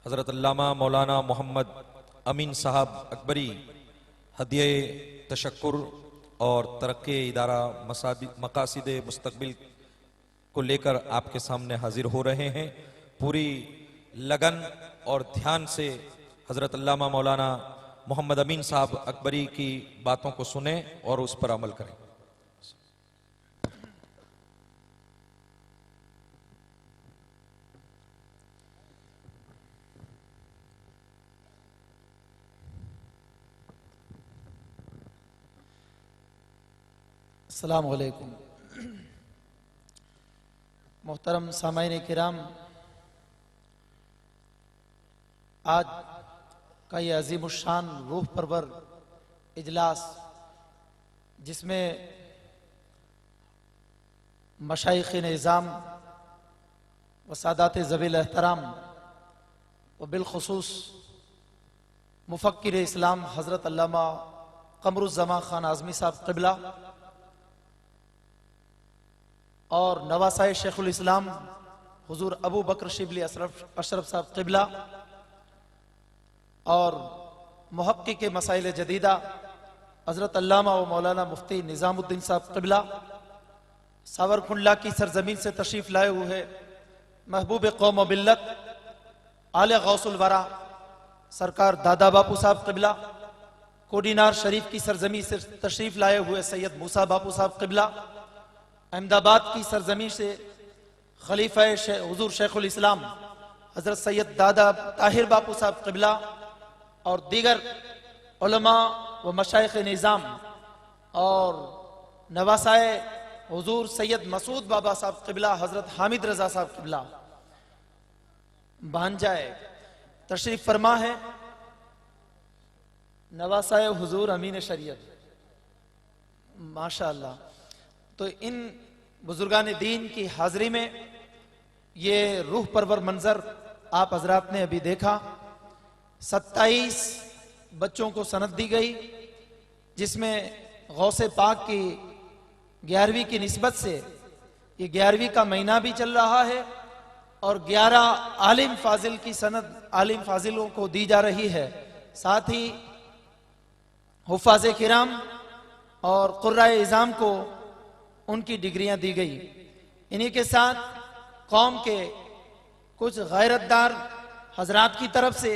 हज़रत अल्लामा मौलाना मोहम्मद अमीन साहब अकबरी हदिये तशक्कुर और तरक्की इदारा मकासिद मुस्तकबिल को लेकर आपके सामने हाजिर हो रहे हैं। पूरी लगन और ध्यान से हज़रत अल्लामा मौलाना मोहम्मद अमीन साहब अकबरी की बातों को सुने और उस पर अमल करें। अस्सलाम वालेकुम। मोहतरम सामाईन किराम, आज का ये अजीमुशान रूह परवर इजलास, जिसमें मशाइख निज़ाम व सादात ज़बील एहतराम व बिलखुसूस मुफ़क्किर इस्लाम हज़रत अल्लामा क़मरुज़्ज़मा ख़ान आज़मी साहब क़िबला और नवासाए शेखुल इस्लाम हुजूर अबू बकर शिबली अशरफ साहब क़िबला और मुहक्किक के मसाइल जदीदा हज़रत अल्लामा व मौलाना मुफ्ती निज़ामुद्दीन साहब क़िबला, सावरकुंडला की सरजमीन से तशरीफ़ लाए हुए महबूब कौम व मिल्लत आले गौसुल वरा सरकार दादा बापू साहब क़िबला, कोडीनार शरीफ की सरजमीन से तशरीफ़ लाए हुए सैयद मूसा बापू साहब क़िबला, अहमदाबाद की सरजमीन से खलीफा हुजूर शेखुल इस्लाम हज़रत सैयद दादा ताहिर बापू साहब क़िबला और दीगर उलमा व मशाइख निज़ाम और नवासाए हुजूर सैयद मसूद बाबा साहब क़िबला हज़रत हामिद रज़ा साहब क़िबला भांजाए तशरीफ़ फरमा है। नवासाए हुजूर अमीन शरीयत, माशा अल्लाह। तो इन बुजुर्गान दीन की हाजिरी में ये रूह परवर मंजर आप हजरात ने अभी देखा। 27 बच्चों को सनद दी गई, जिसमें गौसे पाक की 11वीं की निस्बत से ये 11वीं का महीना भी चल रहा है और 11 आलिम फाजिल की सनद आलिम फाजिलों को दी जा रही है। साथ ही हुफ़ाज़ किराम और क़ुर्राए इज़ाम को उनकी डिग्रियां दी गई। इन्हीं के साथ कौम के कुछ गैरतदार हजरात की तरफ से,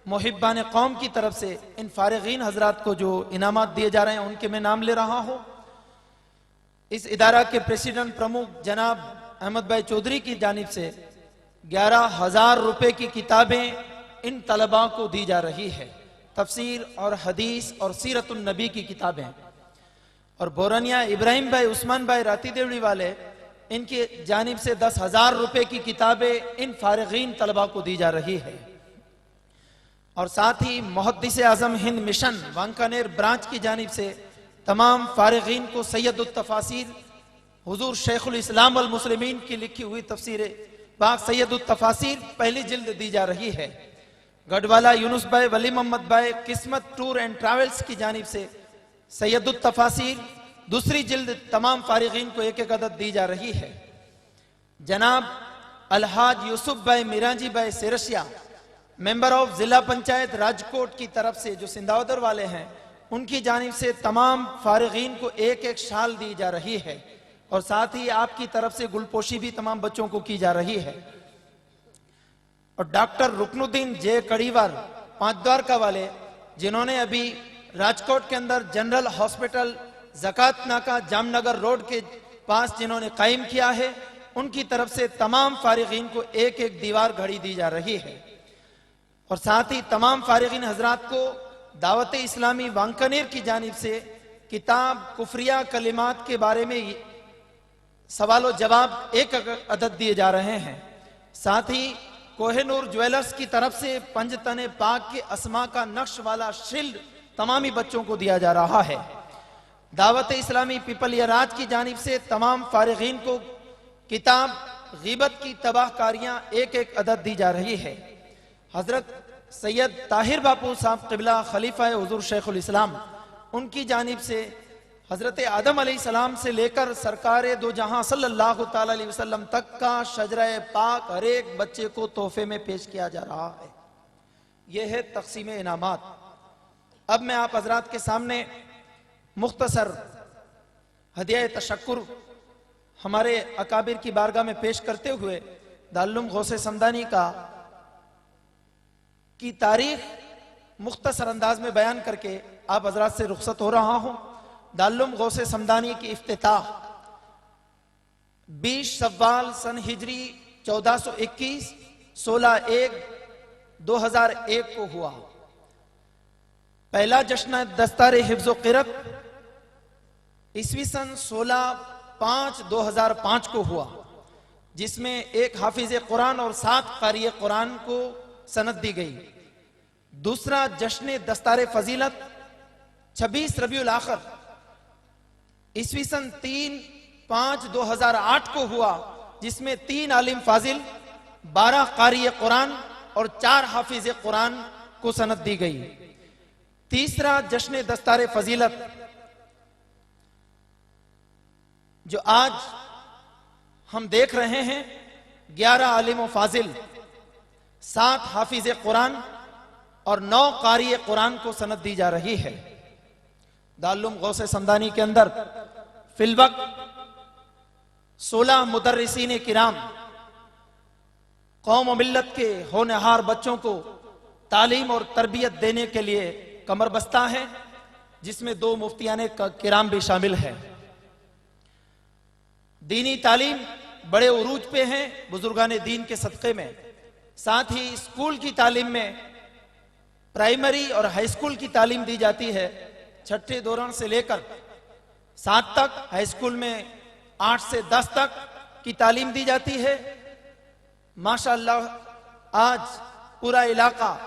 मुहिब्बान कौम की तरफ से इन फारिगीन हजरात को जो इनामात दिए जा रहे हैं उनके मैं नाम ले रहा हूं। इस इदारा के प्रेसिडेंट प्रमुख जनाब अहमद भाई चौधरी की जानिब से 11,000 रुपए की किताबें इन तलबा को दी जा रही है। तफसीर और हदीस और सीरतुन नबी की किताबें। और बोरानिया इब्राहिम भाई उस्मान भाई राती देवड़ी वाले, इनकी जानिब से 10,000 रुपए की किताबें इन फारिगीन तलबा को दी जा रही है। और साथ ही मुहद्दिस आजम हिंद मिशन वांकानेर ब्रांच की जानिब से तमाम फारिगीन को सैयदुत तफासीर हुजूर शेखुल इस्लाम वल मुस्लिमीन की लिखी हुई तफसीर पाक सैयदुत तफासीर पहली जिल्द दी जा रही है। गढ़वाला यूनुस भाई वली मोहम्मद भाई किस्मत टूर एंड ट्रैवल्स की जानिब से सैयदुत तफासीर दूसरी जिल्द तमाम फारिगीन को एक एक अदद दी जा रही है। जनाब अलहाज यूसुफ भाई मिराजी भाई सेरसिया, मेंबर ऑफ जिला पंचायत राजकोट की तरफ से जो सिंधावदर वाले हैं, उनकी जानिब से तमाम फारिगीन को एक एक शाल दी जा रही है। और साथ ही आपकी तरफ से गुलपोशी भी तमाम बच्चों को की जा रही है। और डॉक्टर रुकनुद्दीन जे कड़ीवार पांचद्वारका वाले, जिन्होंने अभी राजकोट के अंदर जनरल हॉस्पिटल ज़कात नाका जामनगर रोड के पास जिन्होंने कायम किया है, उनकी तरफ से तमाम फारिगीन को एक एक दीवार घड़ी दी जा रही है। और साथ ही तमाम फारिगीन हजरात को दावत इस्लामी वांकानेर की जानिब से किताब कुफरिया कलिमात के बारे में सवाल और जवाब एक अदद दिए जा रहे हैं। साथ ही कोहेनूर ज्वेलर्स की तरफ से पंजतने पाक के अस्मा का नक्श वाला शील्ड तमामी बच्चों को दिया जा रहा है। दावत इस्लामी पीपलिया राज की जानिब से तमाम फारिगीन को किताब गीबत की तबाहकारियां एक एक अदद दी जा रही है। हजरत सैयद ताहिर बापू साहब क़िबला खलीफा हुजूर शेखुल इस्लाम, उनकी जानिब से हजरत आदम अलैहिस्सलाम से लेकर सरकार दो जहां सल्लल्लाहु ताला अलैहि वसल्लम तक का शजरा पाक हर एक बच्चे को तोहफे में पेश किया जा रहा है। यह है तकसीम इनामात। अब मैं आप हजरात के सामने मुख्तसर हदिया तशक्कुर हमारे अकाबिर की बारगाह में पेश करते हुए दारुल गौसे समदानी की तारीख मुख्तसर अंदाज में बयान करके आप हजरात से रुखसत हो रहा हूं। दारुल गौसे समदानी की इफ्तिताह 20 शव्वाल सन हिजरी 1421 16/1/2001 को हुआ। पहला जश्न दस्तारे हिफ्ज़ो क़िरत ईस्वी सन 16/5/2005 को हुआ, जिसमें एक हाफिज कुरान और 7 क़ारी कुरान को सनद दी गई। दूसरा जश्न दस्तारे फजीलत 26 रबीउल आखिर ईस्वी सन 3/5/2008 को हुआ, जिसमें 3 आलिम फाजिल 12 क़ारी कुरान और 4 हाफिज कुरान को सनद दी गई। तीसरा जश्न दस्तारे फजीलत जो आज हम देख रहे हैं 11 आलिम फाजिल 7 हाफिज कुरान और 9 क़ारी कुरान को सनद दी जा रही है। दारुल गौसे समदानी के अंदर फिलवक्त 16 मुदर्रिसीन किराम कौम और मिल्लत के होनहार बच्चों को तालीम और तरबियत देने के लिए कमर बस्ता है, जिसमें 2 मुफ्तियाने किराम भी शामिल हैं। दीनी तालीम बड़े उरूज पे हैं बुजुर्गान दीन के सदक़े में। साथ ही स्कूल की तालीम में प्राइमरी और हाई स्कूल की तालीम दी जाती है। छठे दौरान से लेकर 7 तक, हाई स्कूल में 8 से 10 तक की तालीम दी जाती है। माशाअल्लाह आज पूरा इलाका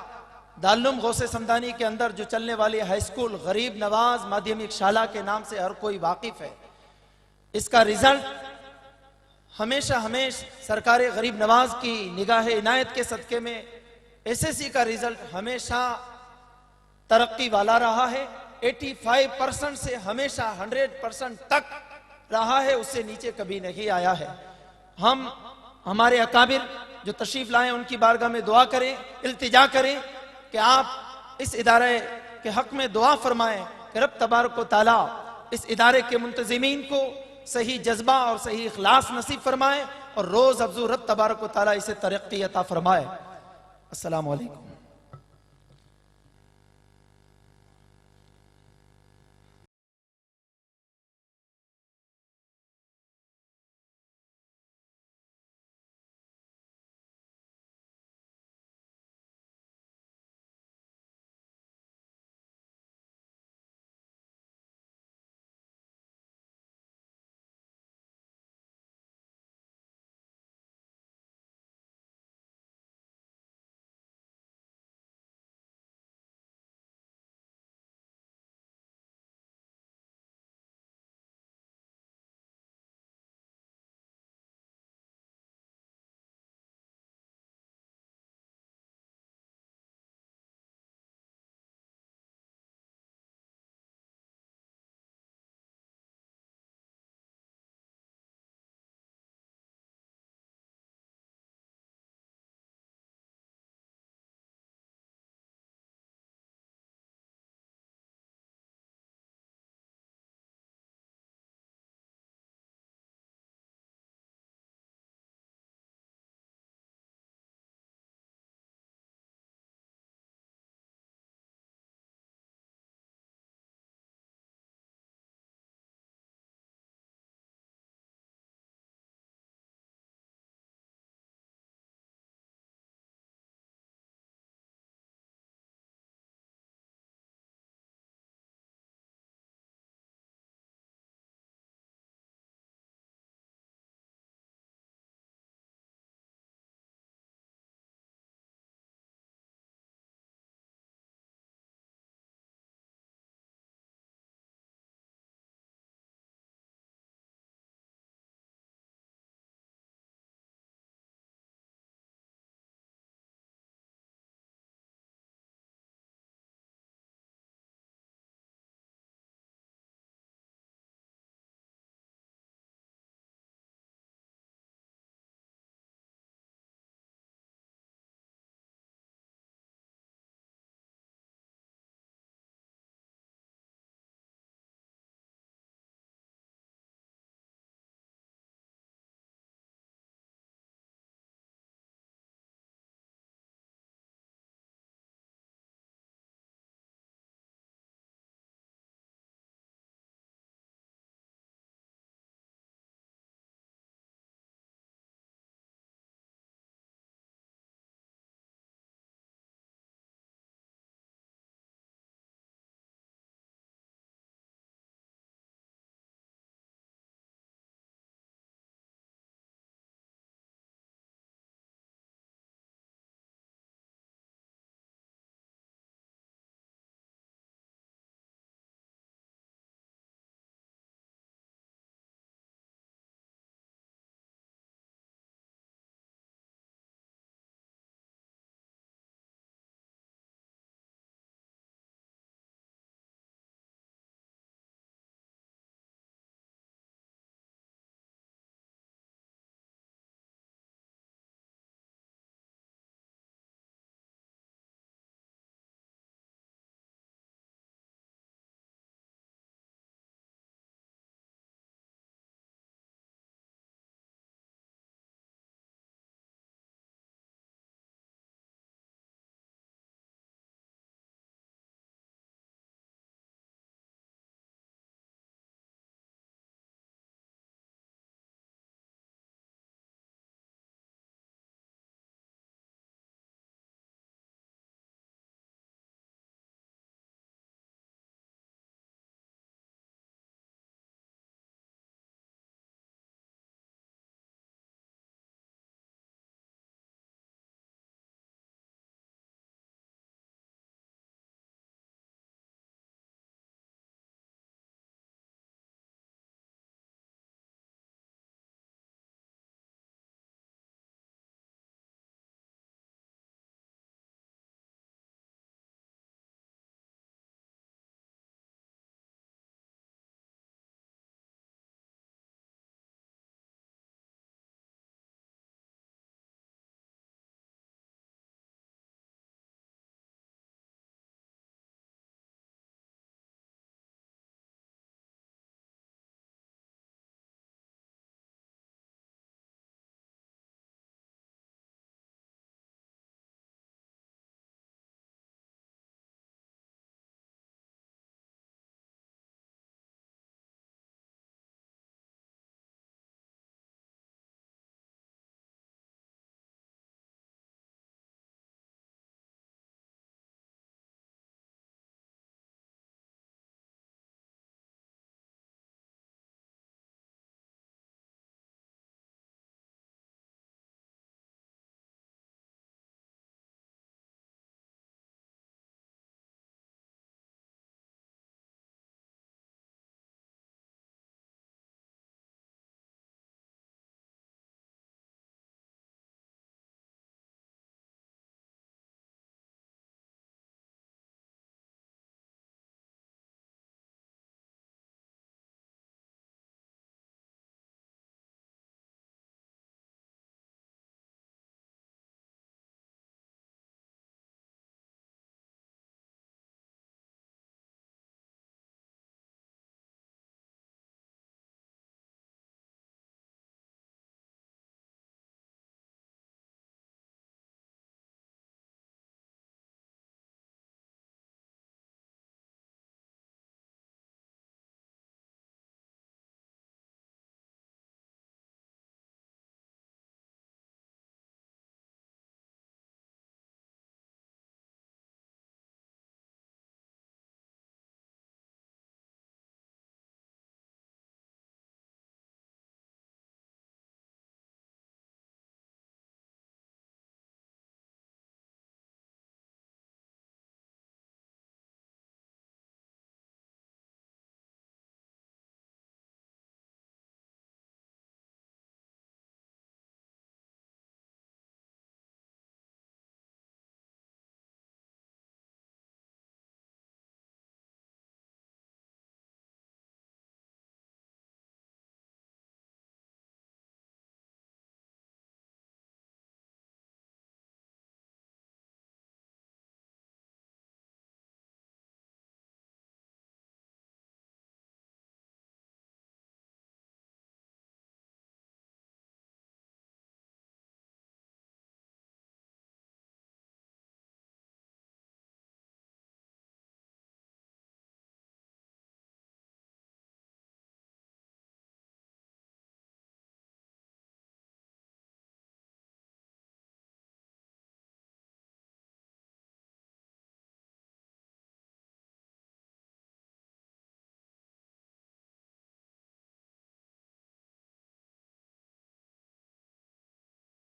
दारुल गौसे समदानी के अंदर जो चलने वाली हाई स्कूल गरीब नवाज माध्यमिक शाला के नाम से हर कोई वाकिफ है। इसका रिजल्ट हमेशा सरकार गरीब नवाज की निगाह इनायत के सदके में एसएससी का रिजल्ट हमेशा तरक्की वाला रहा है। 85% से हमेशा 100% तक रहा है, उससे नीचे कभी नहीं आया है। हम हमारे अकाबिर जो तशरीफ लाए उनकी बारगाह में दुआ करें, इल्तिजा करें कि आप इस इदारे के हक में दुआ फरमाएं कि रब तबारक व तआला इस इदारे के मुंतजिमीन को सही जज्बा और सही इखलास नसीब फरमाए और रोज अफजू रब तबारक व तआला इसे तरक्की अता फरमाए। अस्सलामु अलैकुम।